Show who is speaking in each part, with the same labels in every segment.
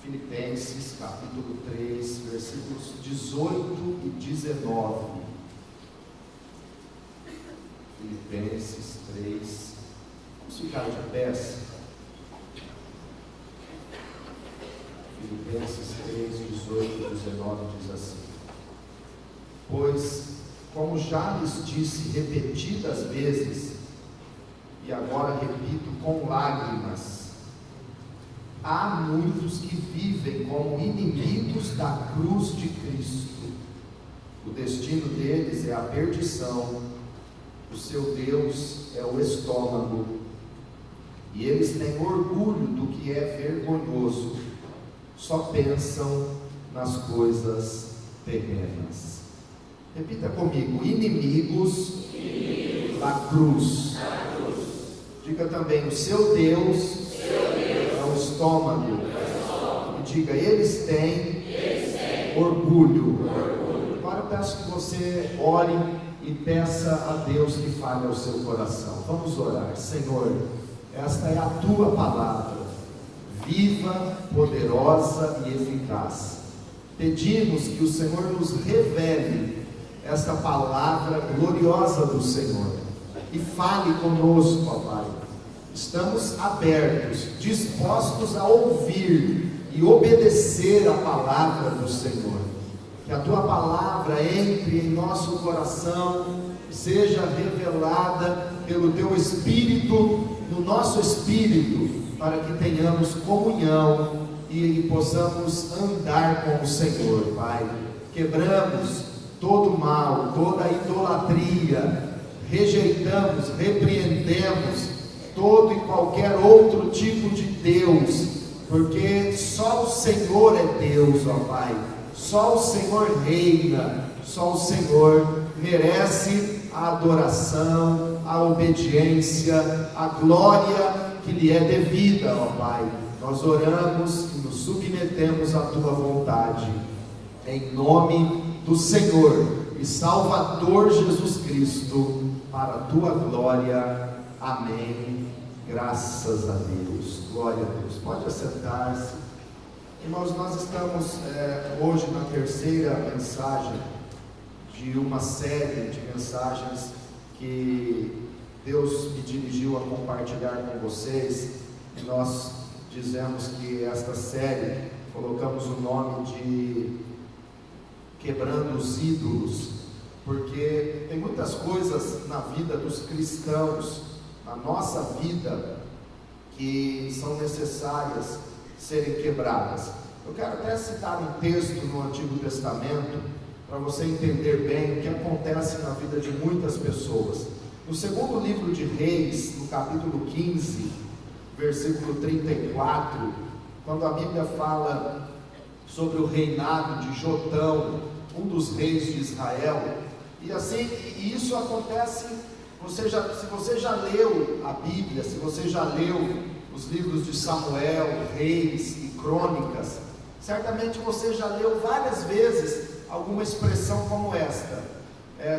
Speaker 1: Filipenses capítulo 3, versículos 18 e 19. Filipenses 3, vamos ficar de pé. Filipenses 3, 18 e 19 diz assim: Pois, como já lhes disse repetidas vezes, e agora repito com lágrimas, há muitos que vivem como inimigos da cruz de Cristo. O destino deles é a perdição, o seu Deus é o estômago, e eles têm orgulho do que é vergonhoso, só pensam nas coisas terrenas. Repita comigo: inimigos da cruz. Diga também: o seu Deus é o estômago. E diga: eles têm orgulho. Agora eu peço que você ore e peça a Deus que fale ao seu coração. Vamos orar. Senhor, esta é a tua palavra, viva, poderosa e eficaz. Pedimos que o Senhor nos revele esta palavra gloriosa do Senhor e fale conosco, ó Pai. Estamos abertos, dispostos a ouvir e obedecer a palavra do Senhor. Que a tua palavra entre em nosso coração, seja revelada pelo teu Espírito, no nosso espírito, para que tenhamos comunhão e possamos andar com o Senhor, Pai. Quebramos todo mal, toda idolatria, rejeitamos, repreendemos todo e qualquer outro tipo de Deus, porque só o Senhor é Deus, ó Pai. Só o Senhor reina, só o Senhor merece a adoração, a obediência, a glória que lhe é devida, ó Pai. Nós oramos e nos submetemos à tua vontade, em nome do Senhor e Salvador Jesus Cristo, para a tua glória. Amém. Graças a Deus. Glória a Deus. Pode assentar-se. Irmãos, nós estamos hoje na terceira mensagem de uma série de mensagens que Deus me dirigiu a compartilhar com vocês. E nós dizemos que esta série, colocamos o nome de Quebrando os Ídolos, porque tem muitas coisas na vida dos cristãos, na nossa vida, que são necessárias serem quebradas. Eu quero até citar um texto no Antigo Testamento, para você entender bem o que acontece na vida de muitas pessoas. No segundo livro de Reis, no capítulo 15, versículo 34, quando a Bíblia fala sobre o reinado de Jotão, um dos reis de Israel, e assim, e isso acontece, se você já leu a Bíblia, se você já leu os livros de Samuel, Reis e Crônicas, certamente você já leu várias vezes alguma expressão como esta.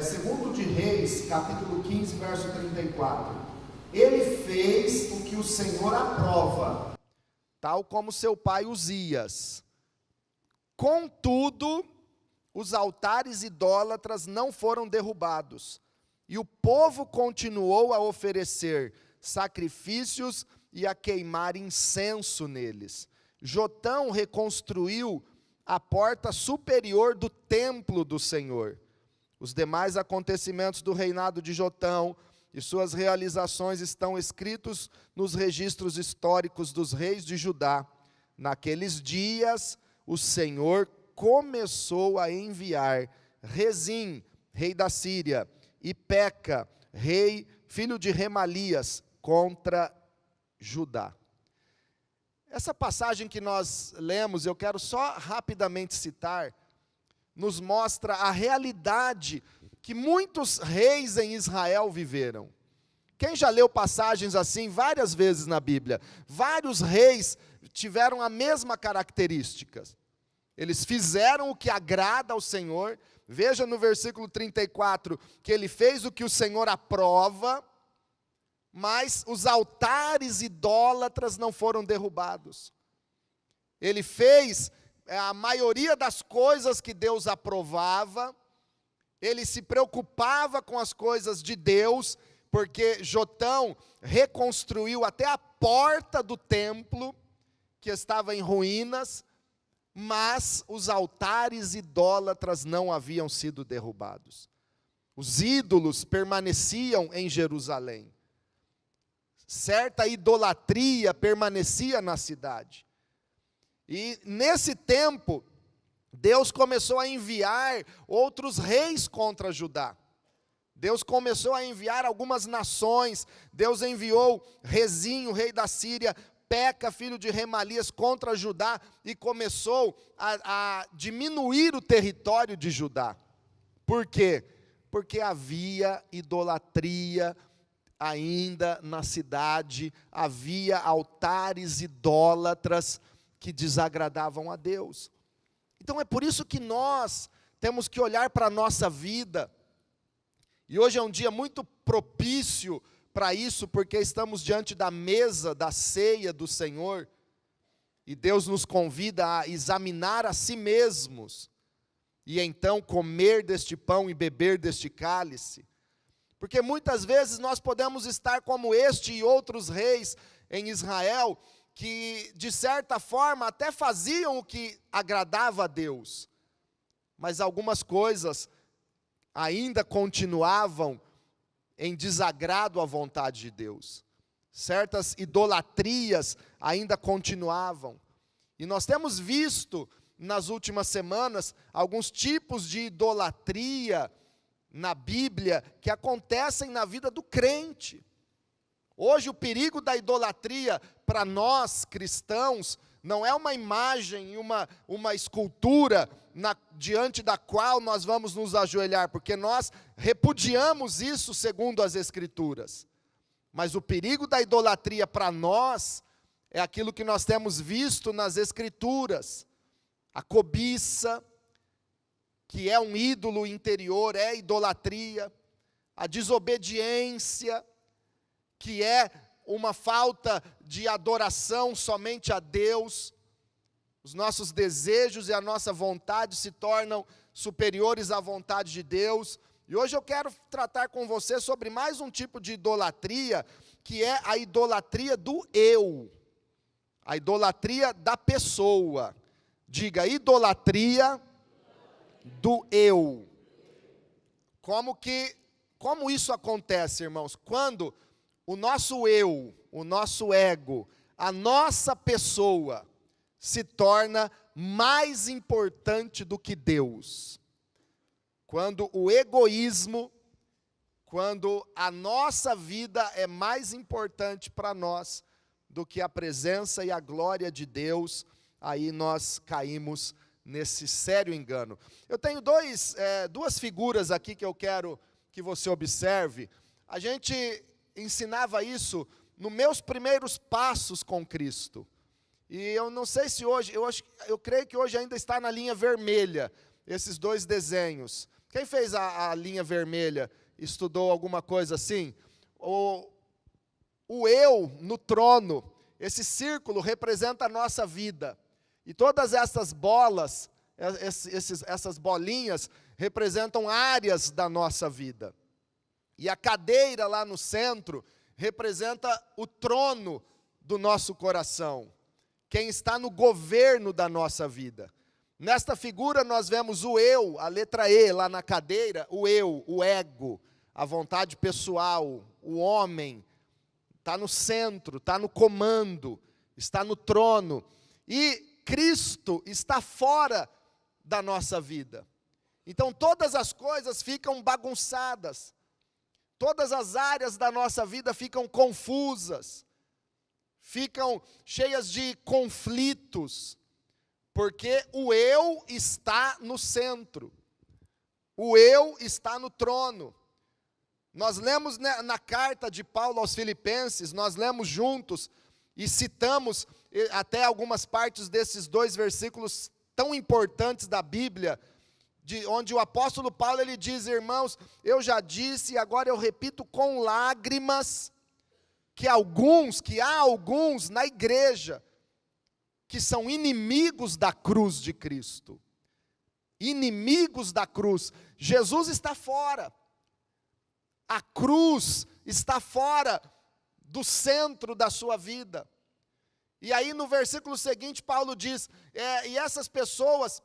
Speaker 1: Segundo de Reis, capítulo 15, verso 34. Ele fez o que o Senhor aprova, tal como seu pai Uzias. Contudo, os altares idólatras não foram derrubados, e o povo continuou a oferecer sacrifícios e a queimar incenso neles. Jotão reconstruiu a porta superior do templo do Senhor. Os demais acontecimentos do reinado de Jotão e suas realizações estão escritos nos registros históricos dos reis de Judá. Naqueles dias, o Senhor começou a enviar Rezim, rei da Síria, e Peca, filho de Remalias, contra Judá. Essa passagem que nós lemos, eu quero só rapidamente citar, nos mostra a realidade que muitos reis em Israel viveram. Quem já leu passagens assim várias vezes na Bíblia? Vários reis tiveram a mesma característica. Eles fizeram o que agrada ao Senhor. Veja no versículo 34, que ele fez o que o Senhor aprova, mas os altares idólatras não foram derrubados. ele fez a maioria das coisas que Deus aprovava, ele se preocupava com as coisas de Deus, porque Jotão reconstruiu até a porta do templo, que estava em ruínas, mas os altares idólatras não haviam sido derrubados. Os ídolos permaneciam em Jerusalém. Certa idolatria permanecia na cidade. E nesse tempo, Deus começou a enviar outros reis contra Judá. Deus começou a enviar algumas nações. Deus enviou Rezinho, rei da Síria, Peca, filho de Remalias, contra Judá, e começou a diminuir o território de Judá. Por quê? Porque havia idolatria ainda na cidade, havia altares idólatras que desagradavam a Deus. Então é por isso que nós temos que olhar para a nossa vida, e hoje é um dia muito propício para isso, porque estamos diante da mesa da ceia do Senhor, e Deus nos convida a examinar a si mesmos, e então comer deste pão e beber deste cálice, porque muitas vezes nós podemos estar como este e outros reis em Israel, que de certa forma até faziam o que agradava a Deus, mas algumas coisas ainda continuavam em desagrado à vontade de Deus. Certas idolatrias ainda continuavam. E nós temos visto nas últimas semanas alguns tipos de idolatria na Bíblia que acontecem na vida do crente. Hoje o perigo da idolatria para nós cristãos não é uma imagem, uma escultura diante da qual nós vamos nos ajoelhar, porque nós repudiamos isso segundo as Escrituras. Mas o perigo da idolatria para nós é aquilo que nós temos visto nas Escrituras. A cobiça, que é um ídolo interior, é idolatria. A desobediência, que é uma falta de adoração somente a Deus. Os nossos desejos e a nossa vontade se tornam superiores à vontade de Deus. E hoje eu quero tratar com você sobre mais um tipo de idolatria, que é a idolatria do eu. A idolatria da pessoa. Diga, idolatria do eu. Como isso acontece, irmãos? Quando o nosso eu, o nosso ego, a nossa pessoa se torna mais importante do que Deus. Quando o egoísmo, quando a nossa vida é mais importante para nós do que a presença e a glória de Deus, aí nós caímos nesse sério engano. Eu tenho duas figuras aqui que eu quero que você observe. A gente ensinava isso nos meus primeiros passos com Cristo. E eu não sei se hoje, eu creio que hoje ainda está na linha vermelha, esses dois desenhos. Quem fez a linha vermelha, estudou alguma coisa assim? O eu no trono, esse círculo representa a nossa vida. E todas essas bolas, essas bolinhas, representam áreas da nossa vida. E a cadeira lá no centro representa o trono do nosso coração. Quem está no governo da nossa vida. Nesta figura nós vemos o eu, a letra E lá na cadeira, o eu, o ego, a vontade pessoal, o homem, está no centro, está no comando, está no trono. E Cristo está fora da nossa vida. Então todas as coisas ficam bagunçadas, todas as áreas da nossa vida ficam confusas, ficam cheias de conflitos, porque o eu está no centro, o eu está no trono. Nós lemos na carta de Paulo aos Filipenses, nós lemos juntos e citamos até algumas partes desses dois versículos tão importantes da Bíblia, onde o apóstolo Paulo ele diz: irmãos, eu já disse e agora eu repito com lágrimas, que há alguns na igreja que são inimigos da cruz de Cristo. Inimigos da cruz. Jesus está fora. A cruz está fora do centro da sua vida. E aí no versículo seguinte Paulo diz, e essas pessoas,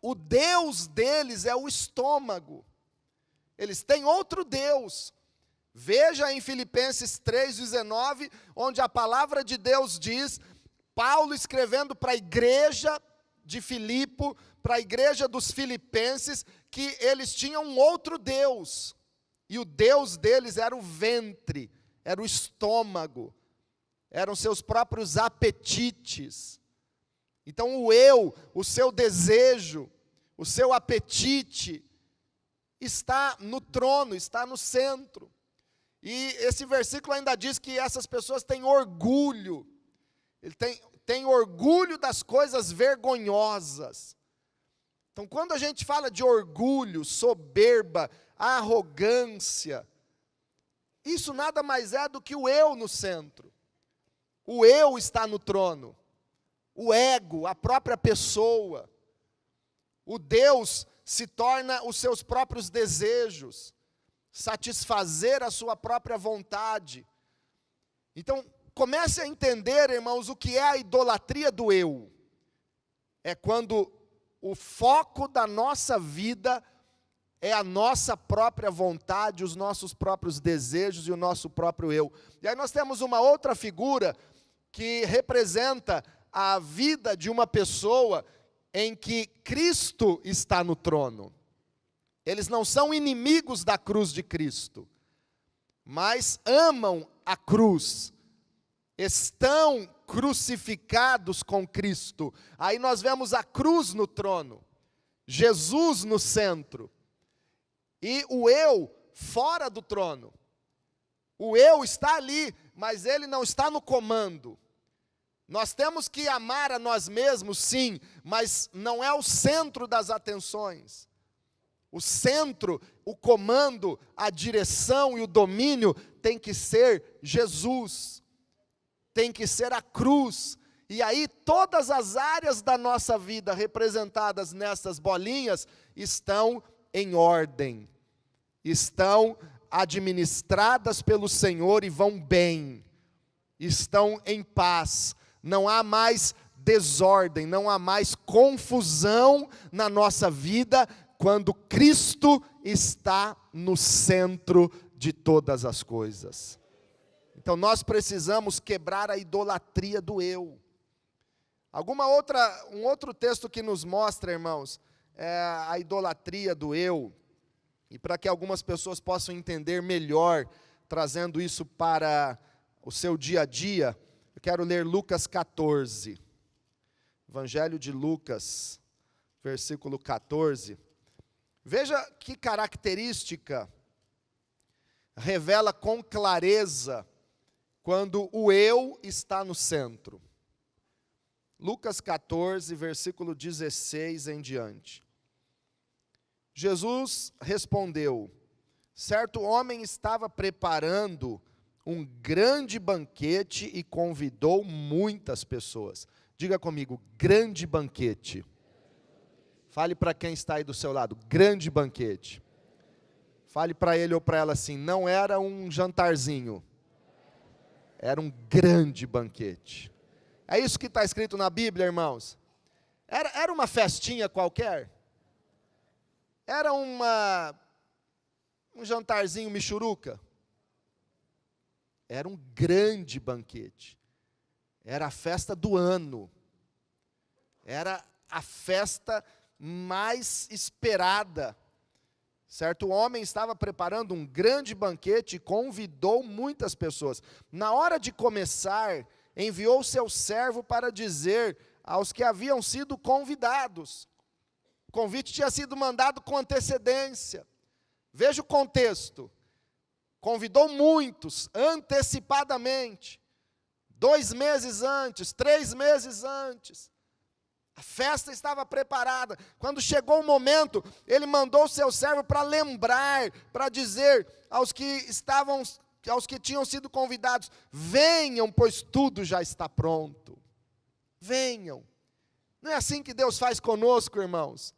Speaker 1: o Deus deles é o estômago. Eles têm outro Deus. Veja em Filipenses 3,19, onde a palavra de Deus diz, Paulo escrevendo para a igreja de Filipe, para a igreja dos filipenses, que eles tinham um outro Deus. E o Deus deles era o ventre, era o estômago, eram seus próprios apetites. Então o eu, o seu desejo, o seu apetite, está no trono, está no centro. E esse versículo ainda diz que essas pessoas têm orgulho. Ele tem orgulho das coisas vergonhosas. Então quando a gente fala de orgulho, soberba, arrogância, isso nada mais é do que o eu no centro. O eu está no trono. O ego, a própria pessoa. O Deus se torna os seus próprios desejos, satisfazer a sua própria vontade. Então, comece a entender, irmãos, o que é a idolatria do eu. É quando o foco da nossa vida é a nossa própria vontade, os nossos próprios desejos e o nosso próprio eu. E aí nós temos uma outra figura que representa a vida de uma pessoa em que Cristo está no trono. Eles não são inimigos da cruz de Cristo, mas amam a cruz, estão crucificados com Cristo. Aí nós vemos a cruz no trono, Jesus no centro, e o eu fora do trono. O eu está ali, mas ele não está no comando. Nós temos que amar a nós mesmos, sim, mas não é o centro das atenções. O centro, o comando, a direção e o domínio tem que ser Jesus, tem que ser a cruz. E aí todas as áreas da nossa vida representadas nessas bolinhas estão em ordem, estão administradas pelo Senhor e vão bem, estão em paz. Não há mais desordem, não há mais confusão na nossa vida, quando Cristo está no centro de todas as coisas. Então nós precisamos quebrar a idolatria do eu. Um outro texto que nos mostra, irmãos, a idolatria do eu, e para que algumas pessoas possam entender melhor, trazendo isso para o seu dia a dia, eu quero ler Lucas 14, Evangelho de Lucas, versículo 14. Veja que característica revela com clareza quando o eu está no centro. Lucas 14, versículo 16 em diante. Jesus respondeu: certo homem estava preparando um grande banquete e convidou muitas pessoas. Diga comigo, grande banquete. Fale para quem está aí do seu lado, grande banquete. Fale para ele ou para ela assim, não era um jantarzinho, era um grande banquete. É isso que está escrito na Bíblia, irmãos. Era uma festinha qualquer? Era um jantarzinho michuruca? Era um grande banquete. Era a festa do ano. Era a festa mais esperada. Certo homem estava preparando um grande banquete e convidou muitas pessoas. Na hora de começar, enviou seu servo para dizer aos que haviam sido convidados. O convite tinha sido mandado com antecedência. Veja o contexto. Convidou muitos, antecipadamente. 2 meses antes, 3 meses antes. A festa estava preparada. Quando chegou o momento, ele mandou o seu servo para lembrar, para dizer aos que tinham sido convidados: venham, pois tudo já está pronto. venham. Não é assim que Deus faz conosco, irmãos?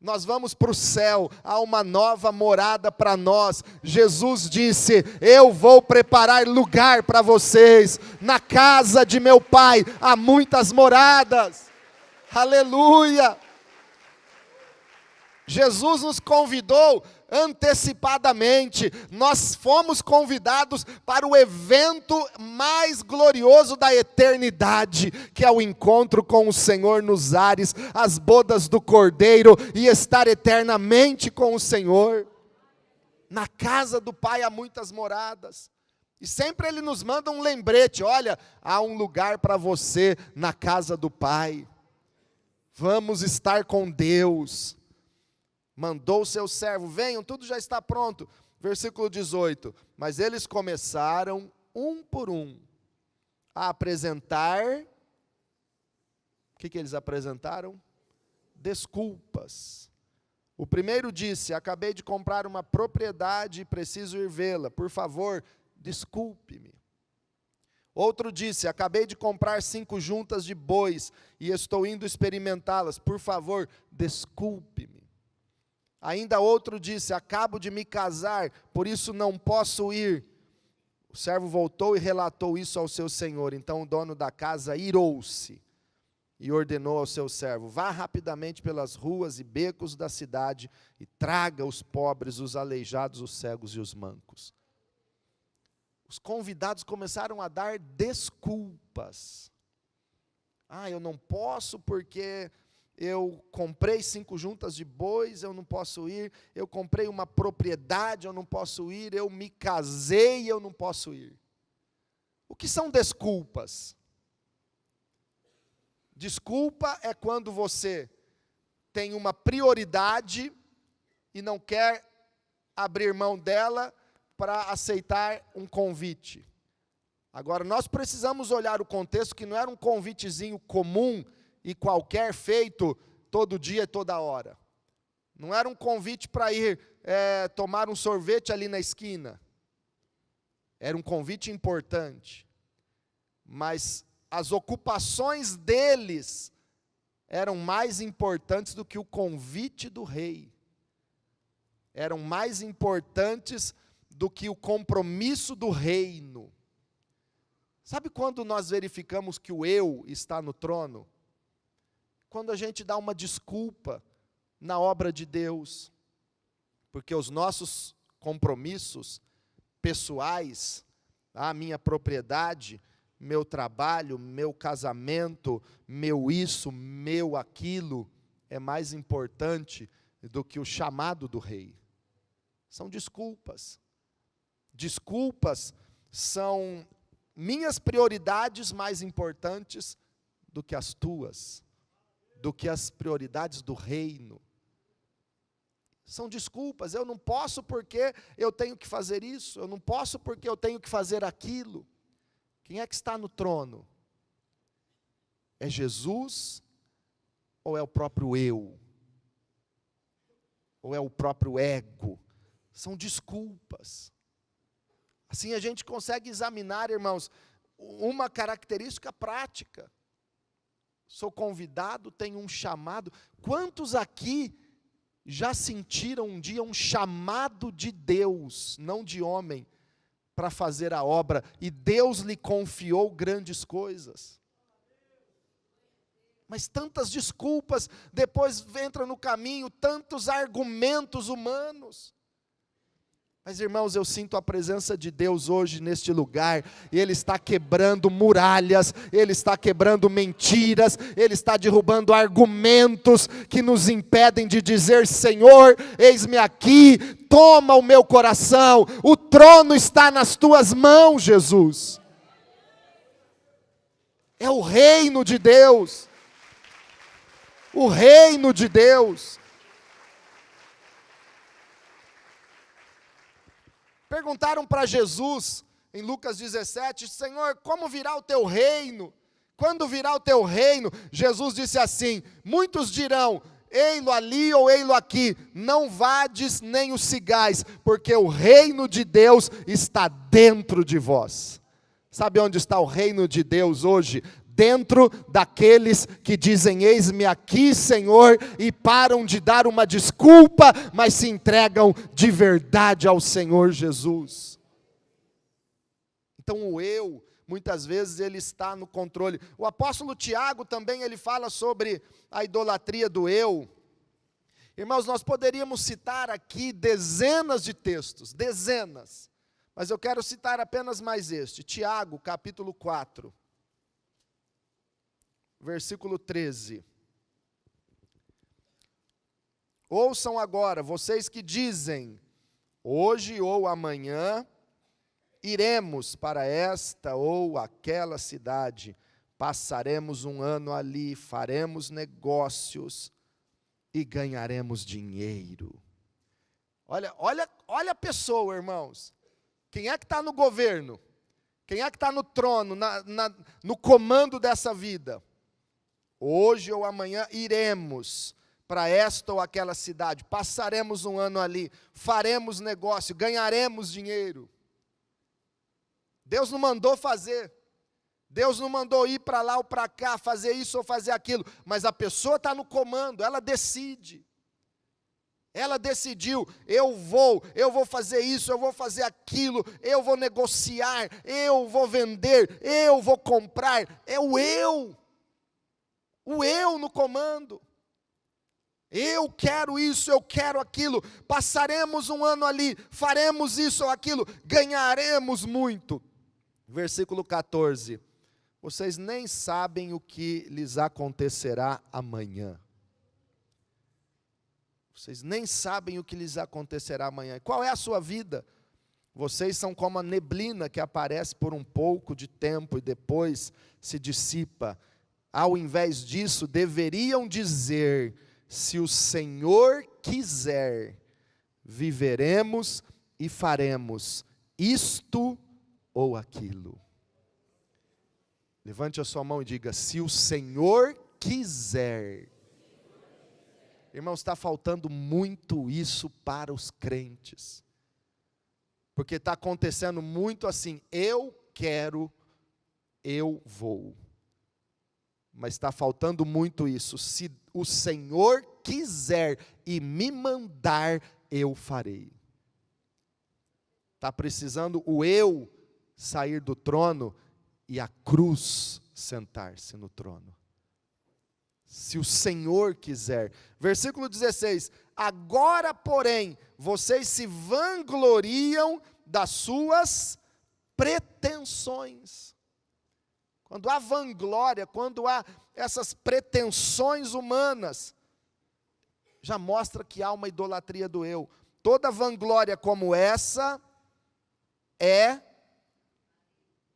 Speaker 1: Nós vamos para o céu, há uma nova morada para nós. Jesus disse: eu vou preparar lugar para vocês. Na casa de meu Pai há muitas moradas. Aleluia! Jesus nos convidou antecipadamente. Nós fomos convidados para o evento mais glorioso da eternidade, que é o encontro com o Senhor nos ares, as bodas do Cordeiro, e estar eternamente com o Senhor. Na casa do Pai há muitas moradas. E sempre Ele nos manda um lembrete: olha, há um lugar para você na casa do Pai. Vamos estar com Deus. Mandou o seu servo: venham, tudo já está pronto. Versículo 18, mas eles começaram, um por um, a apresentar, o que eles apresentaram? Desculpas. O primeiro disse: acabei de comprar uma propriedade e preciso ir vê-la, por favor, desculpe-me. Outro disse: acabei de comprar 5 juntas de bois e estou indo experimentá-las, por favor, desculpe-me. Ainda outro disse: acabo de me casar, por isso não posso ir. O servo voltou e relatou isso ao seu senhor. Então o dono da casa irou-se e ordenou ao seu servo: vá rapidamente pelas ruas e becos da cidade e traga os pobres, os aleijados, os cegos e os mancos. Os convidados começaram a dar desculpas. Eu não posso porque eu comprei 5 juntas de bois, eu não posso ir. Eu comprei uma propriedade, eu não posso ir. Eu me casei, eu não posso ir. O que são desculpas? Desculpa é quando você tem uma prioridade e não quer abrir mão dela para aceitar um convite. Agora, nós precisamos olhar o contexto, que não era um convitezinho comum e qualquer, feito todo dia e toda hora. Não era um convite para ir tomar um sorvete ali na esquina. Era um convite importante. Mas as ocupações deles eram mais importantes do que o convite do rei. Eram mais importantes do que o compromisso do reino. Sabe quando nós verificamos que o eu está no trono? Quando a gente dá uma desculpa na obra de Deus, porque os nossos compromissos pessoais, a minha propriedade, meu trabalho, meu casamento, meu isso, meu aquilo, é mais importante do que o chamado do rei. São desculpas. Desculpas são minhas prioridades mais importantes do que as tuas, do que as prioridades do reino. São desculpas. Eu não posso porque eu tenho que fazer isso, eu não posso porque eu tenho que fazer aquilo. Quem é que está no trono? É Jesus ou é o próprio eu? Ou é o próprio ego? São desculpas. Assim a gente consegue examinar, irmãos, uma característica prática. Sou convidado, tenho um chamado. Quantos aqui já sentiram um dia um chamado de Deus, não de homem, para fazer a obra, e Deus lhe confiou grandes coisas? Mas tantas desculpas, depois entra no caminho tantos argumentos humanos. Mas, irmãos, eu sinto a presença de Deus hoje neste lugar, e Ele está quebrando muralhas, Ele está quebrando mentiras, Ele está derrubando argumentos que nos impedem de dizer: Senhor, eis-me aqui, toma o meu coração, o trono está nas tuas mãos, Jesus. É o reino de Deus, o reino de Deus. Perguntaram para Jesus, em Lucas 17, Senhor, como virá o teu reino? Quando virá o teu reino? Jesus disse assim: muitos dirão, ei-lo ali ou ei-lo aqui, não vades nem os sigais, porque o reino de Deus está dentro de vós. Sabe onde está o reino de Deus hoje? dentro daqueles que dizem: eis-me aqui, Senhor, e param de dar uma desculpa, mas se entregam de verdade ao Senhor Jesus. Então o eu, muitas vezes ele está no controle. O apóstolo Tiago também, ele fala sobre a idolatria do eu. Irmãos, nós poderíamos citar aqui dezenas de textos, dezenas, mas eu quero citar apenas mais este, Tiago, capítulo 4, versículo 13. Ouçam agora, vocês que dizem: hoje ou amanhã iremos para esta ou aquela cidade, passaremos um ano ali, faremos negócios e ganharemos dinheiro. Olha a pessoa, irmãos. Quem é que está no governo? Quem é que está no trono, no comando dessa vida? Hoje ou amanhã iremos para esta ou aquela cidade, passaremos um ano ali, faremos negócio, ganharemos dinheiro. Deus não mandou fazer. Deus não mandou ir para lá ou para cá, fazer isso ou fazer aquilo, mas a pessoa está no comando, ela decide. Ela decidiu: eu vou fazer isso, eu vou fazer aquilo, eu vou negociar, eu vou vender, eu vou comprar. É o eu no comando. Eu quero isso, eu quero aquilo, passaremos um ano ali, faremos isso ou aquilo, ganharemos muito. Versículo 14. Vocês nem sabem o que lhes acontecerá amanhã. Vocês nem sabem o que lhes acontecerá amanhã. Qual é a sua vida? Vocês são como a neblina que aparece por um pouco de tempo e depois se dissipa. Ao invés disso, deveriam dizer: se o Senhor quiser, viveremos e faremos isto ou aquilo. Levante a sua mão e diga: se o Senhor quiser. Irmãos, está faltando muito isso para os crentes. Porque está acontecendo muito assim: eu quero, eu vou. Mas está faltando muito isso: se o Senhor quiser e me mandar, eu farei. Está precisando o eu sair do trono e a cruz sentar-se no trono. Se o Senhor quiser. Versículo 16. Agora, porém, vocês se vangloriam das suas pretensões. Quando há vanglória, quando há essas pretensões humanas, já mostra que há uma idolatria do eu. Toda vanglória como essa é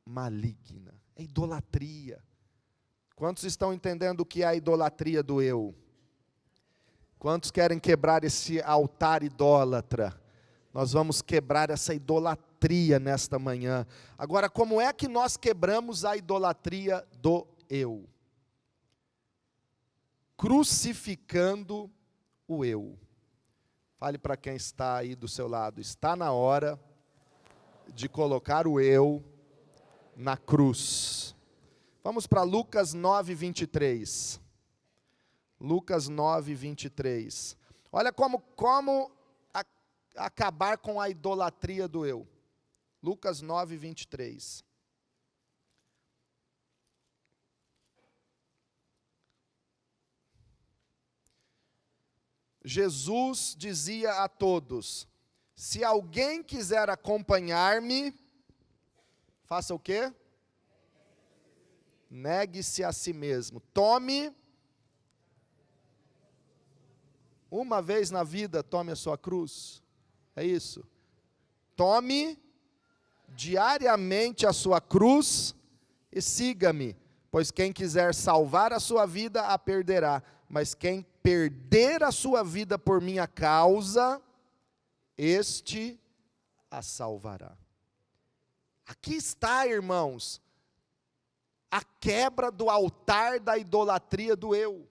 Speaker 1: maligna, é idolatria. Quantos estão entendendo o que é a idolatria do eu? Quantos querem quebrar esse altar idólatra? Nós vamos quebrar essa idolatria nesta manhã. Agora, como é que nós quebramos a idolatria do eu? Crucificando o eu. Fale para quem está aí do seu lado: está na hora de colocar o eu na cruz. Vamos para Lucas 9, 23. Lucas 9, 23. Olha como acabar com a idolatria do eu. Lucas 9, 23. Jesus dizia a todos: se alguém quiser acompanhar-me, faça o quê? Negue-se a si mesmo. Tome, uma vez na vida, tome a sua cruz. É isso. Tome diariamente a sua cruz e siga-me. Pois quem quiser salvar a sua vida, a perderá. Mas quem perder a sua vida por minha causa, este a salvará. Aqui está, irmãos, a quebra do altar da idolatria do eu.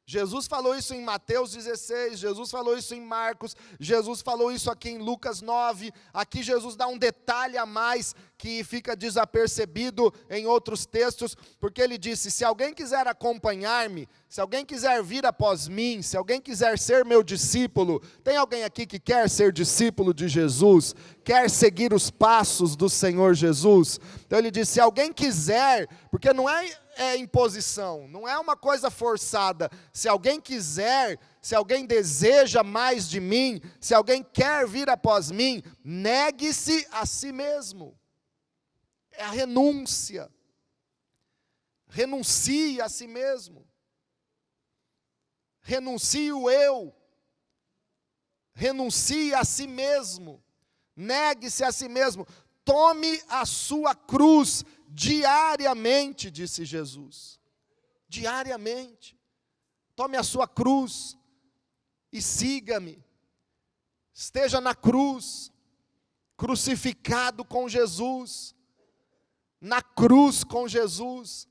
Speaker 1: Jesus falou isso em Mateus 16, Jesus falou isso em Marcos, Jesus falou isso aqui em Lucas 9, aqui Jesus dá um detalhe a mais que fica desapercebido em outros textos, porque ele disse: se alguém quiser acompanhar-me, se alguém quiser vir após mim, se alguém quiser ser meu discípulo, tem alguém aqui que quer ser discípulo de Jesus, quer seguir os passos do Senhor Jesus? Então ele disse: se alguém quiser, porque não é imposição, não é uma coisa forçada, se alguém quiser, se alguém deseja mais de mim, se alguém quer vir após mim, negue-se a si mesmo. É a renúncia. Renuncie a si mesmo. Renuncie o eu. Renuncie a si mesmo. Negue-se a si mesmo. Tome a sua cruz diariamente, disse Jesus. Diariamente. Tome a sua cruz e siga-me. Esteja na cruz, crucificado com Jesus. Na cruz com Jesus.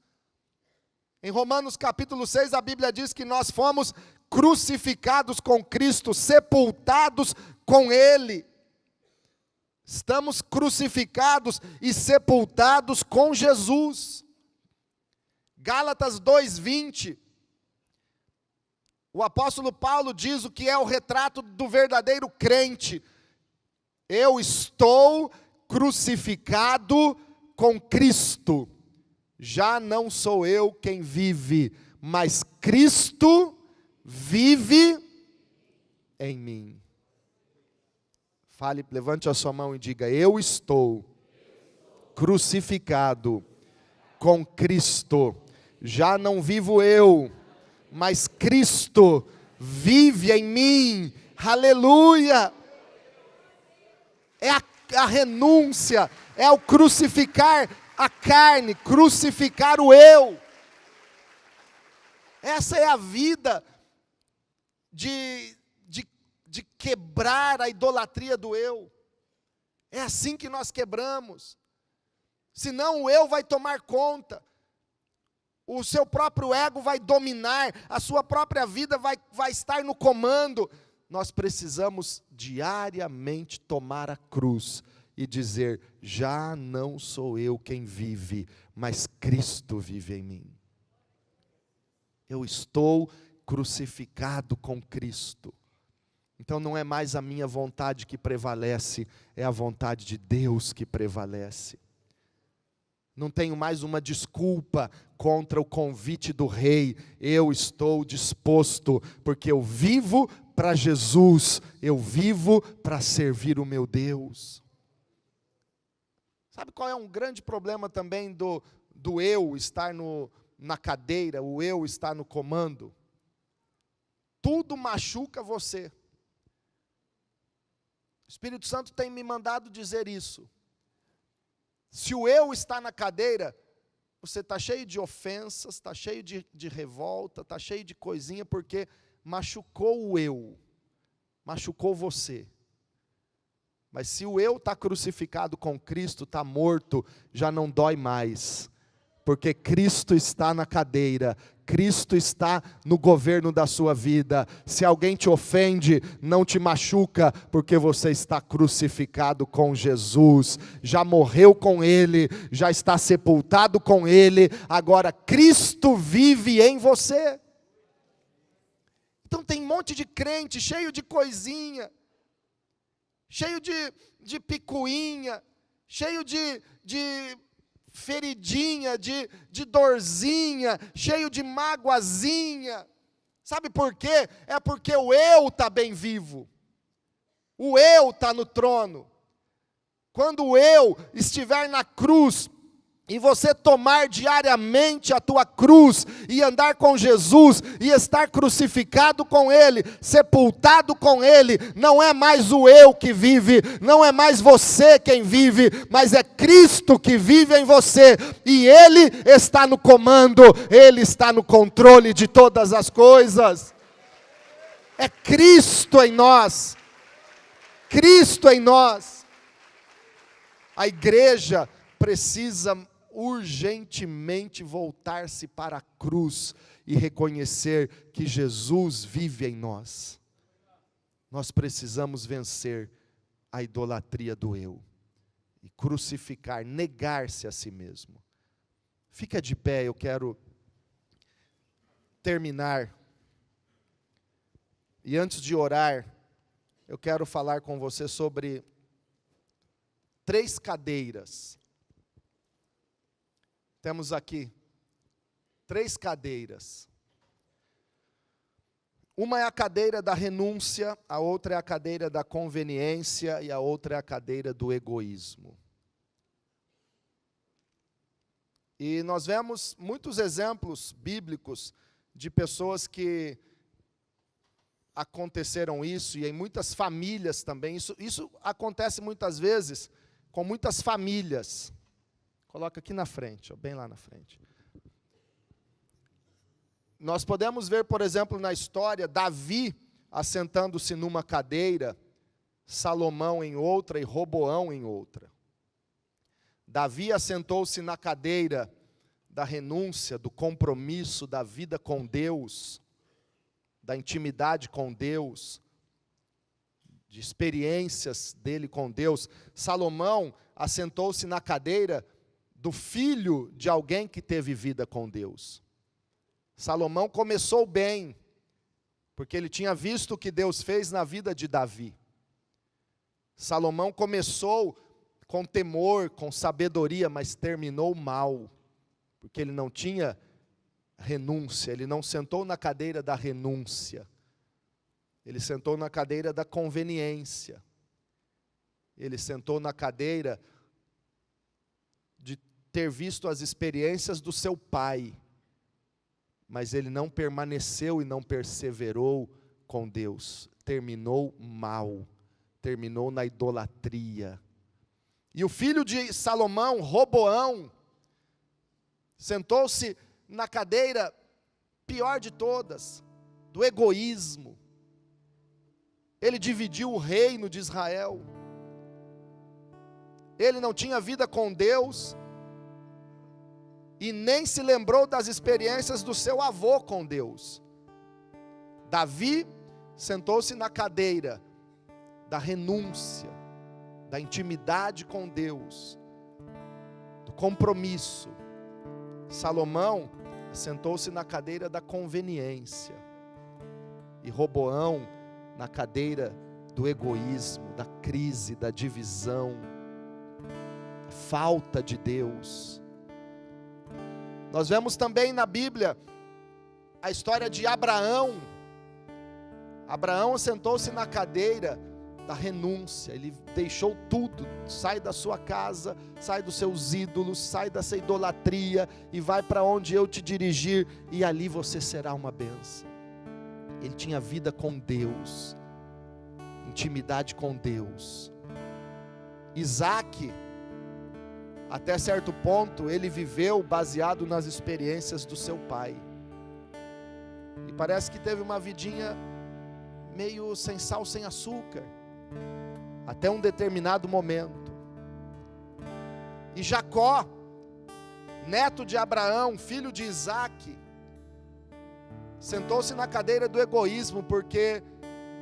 Speaker 1: Em Romanos capítulo 6, a Bíblia diz que nós fomos crucificados com Cristo, sepultados com Ele. Estamos crucificados e sepultados com Jesus. Gálatas 2:20. O apóstolo Paulo diz o que é o retrato do verdadeiro crente. Eu estou crucificado com Cristo. Já não sou eu quem vive, mas Cristo vive em mim. Fale, levante a sua mão e diga: eu estou crucificado com Cristo. Já não vivo eu, mas Cristo vive em mim. Aleluia! É a renúncia, é o crucificar a carne, crucificar o eu. Essa é a vida de quebrar a idolatria do eu. É assim que nós quebramos. Senão o eu vai tomar conta. O seu próprio ego vai dominar, a sua própria vida vai estar no comando. Nós precisamos diariamente tomar a cruz e dizer: já não sou eu quem vive, mas Cristo vive em mim. Eu estou crucificado com Cristo. Então não é mais a minha vontade que prevalece, é a vontade de Deus que prevalece. Não tenho mais uma desculpa contra o convite do rei. Eu estou disposto, porque eu vivo para Jesus, eu vivo para servir o meu Deus. Sabe qual é um grande problema também do eu estar na cadeira, o eu estar no comando? Tudo machuca você. O Espírito Santo tem me mandado dizer isso. Se o eu está na cadeira, você está cheio de ofensas, está cheio de revolta, está cheio de coisinha, porque machucou o eu, machucou você. Mas se o eu está crucificado com Cristo, está morto, já não dói mais, porque Cristo está na cadeira, Cristo está no governo da sua vida. Se alguém te ofende, não te machuca, porque você está crucificado com Jesus, já morreu com Ele, já está sepultado com Ele, agora Cristo vive em você. Então tem um monte de crente, cheio de coisinha, cheio de picuinha, cheio de feridinha, de dorzinha, cheio de magoazinha. Sabe por quê? É porque o eu está bem vivo. O eu está no trono. Quando o eu estiver na cruz, e você tomar diariamente a tua cruz, e andar com Jesus, e estar crucificado com Ele, sepultado com Ele, não é mais o eu que vive, não é mais você quem vive, mas é Cristo que vive em você, e Ele está no comando, Ele está no controle de todas as coisas. É Cristo em nós, Cristo em nós. A igreja precisa urgentemente voltar-se para a cruz e reconhecer que Jesus vive em nós. Nós precisamos vencer a idolatria do eu e crucificar, negar-se a si mesmo. Fica de pé, eu quero terminar. E antes de orar, eu quero falar com você sobre 3 cadeiras. Temos aqui 3 cadeiras. Uma é a cadeira da renúncia, a outra é a cadeira da conveniência e a outra é a cadeira do egoísmo. E nós vemos muitos exemplos bíblicos de pessoas que aconteceram isso, e em muitas famílias também. Isso acontece muitas vezes com muitas famílias. Coloca aqui na frente, ó, bem lá na frente. Nós podemos ver, por exemplo, na história, Davi assentando-se numa cadeira, Salomão em outra e Roboão em outra. Davi assentou-se na cadeira da renúncia, do compromisso, da vida com Deus, da intimidade com Deus, de experiências dele com Deus. Salomão assentou-se na cadeira do filho de alguém que teve vida com Deus. Salomão começou bem, porque ele tinha visto o que Deus fez na vida de Davi. Salomão começou com temor, com sabedoria, mas terminou mal, porque ele não tinha renúncia, ele não sentou na cadeira da renúncia, ele sentou na cadeira da conveniência, ele sentou na cadeira de ter visto as experiências do seu pai, mas ele não permaneceu e não perseverou com Deus, terminou mal, terminou na idolatria. E o filho de Salomão, Roboão, sentou-se na cadeira pior de todas, do egoísmo. Ele dividiu o reino de Israel. Ele não tinha vida com Deus e nem se lembrou das experiências do seu avô com Deus. Davi sentou-se na cadeira da renúncia, da intimidade com Deus, do compromisso. Salomão sentou-se na cadeira da conveniência, e Roboão na cadeira do egoísmo, da crise, da divisão, da falta de Deus. Nós vemos também na Bíblia a história de Abraão. Abraão sentou-se na cadeira da renúncia, ele deixou tudo, sai da sua casa, sai dos seus ídolos, sai dessa idolatria e vai para onde eu te dirigir, e ali você será uma bênção. Ele tinha vida com Deus, intimidade com Deus. Isaac, até certo ponto, ele viveu baseado nas experiências do seu pai, e parece que teve uma vidinha meio sem sal, sem açúcar, até um determinado momento. E Jacó, neto de Abraão, filho de Isaac, sentou-se na cadeira do egoísmo, porque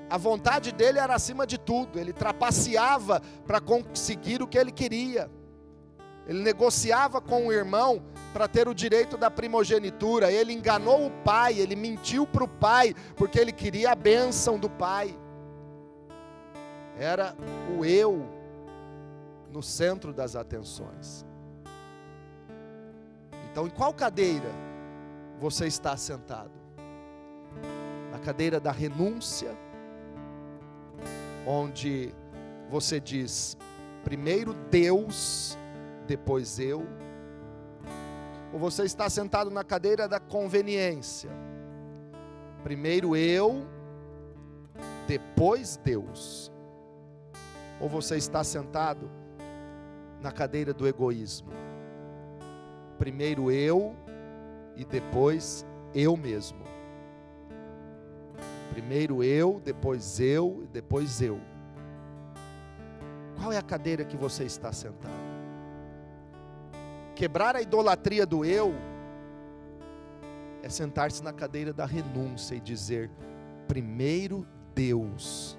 Speaker 1: a vontade dele era acima de tudo. Ele trapaceava para conseguir o que ele queria. Ele negociava com o irmão para ter o direito da primogenitura. Ele enganou o pai, ele mentiu para o pai, porque ele queria a bênção do pai. Era o eu no centro das atenções. Então, em qual cadeira você está sentado? Na cadeira da renúncia, onde você diz, primeiro Deus, depois eu? Ou você está sentado na cadeira da conveniência? Primeiro eu, depois Deus? Ou você está sentado na cadeira do egoísmo? Primeiro eu e depois eu mesmo. Primeiro eu, depois eu e depois eu. Qual é a cadeira que você está sentado? Quebrar a idolatria do eu é sentar-se na cadeira da renúncia e dizer: primeiro Deus,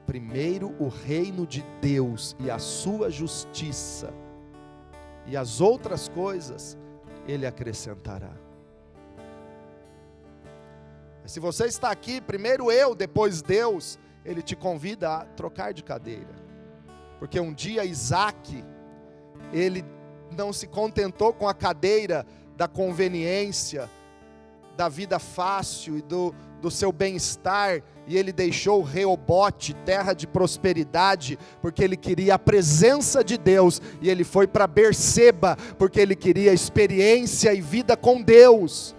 Speaker 1: primeiro o reino de Deus e a sua justiça, e as outras coisas Ele acrescentará. Mas se você está aqui, primeiro eu, depois Deus, Ele te convida a trocar de cadeira. Porque um dia Isaac, ele não se contentou com a cadeira da conveniência, da vida fácil e do seu bem-estar, e ele deixou Reobote, terra de prosperidade, porque ele queria a presença de Deus, e ele foi para Berseba, porque ele queria experiência e vida com Deus.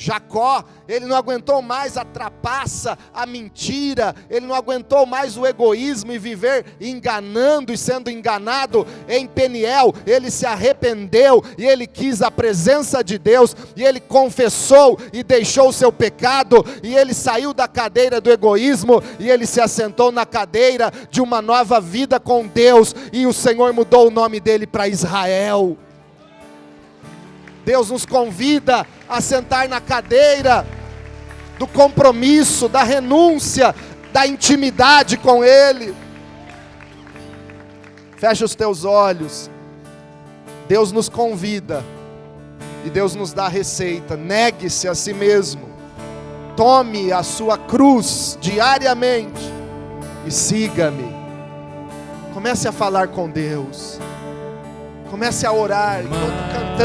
Speaker 1: Jacó, ele não aguentou mais a trapaça, a mentira, ele não aguentou mais o egoísmo e viver enganando e sendo enganado. Em Peniel, ele se arrependeu e ele quis a presença de Deus, e ele confessou e deixou o seu pecado, e ele saiu da cadeira do egoísmo e ele se assentou na cadeira de uma nova vida com Deus, e o Senhor mudou o nome dele para Israel. Deus nos convida a sentar na cadeira do compromisso, da renúncia, da intimidade com Ele. Fecha os teus olhos. Deus nos convida e Deus nos dá a receita. Negue-se a si mesmo, tome a sua cruz diariamente e siga-me. Comece a falar com Deus, comece a orar enquanto cantamos.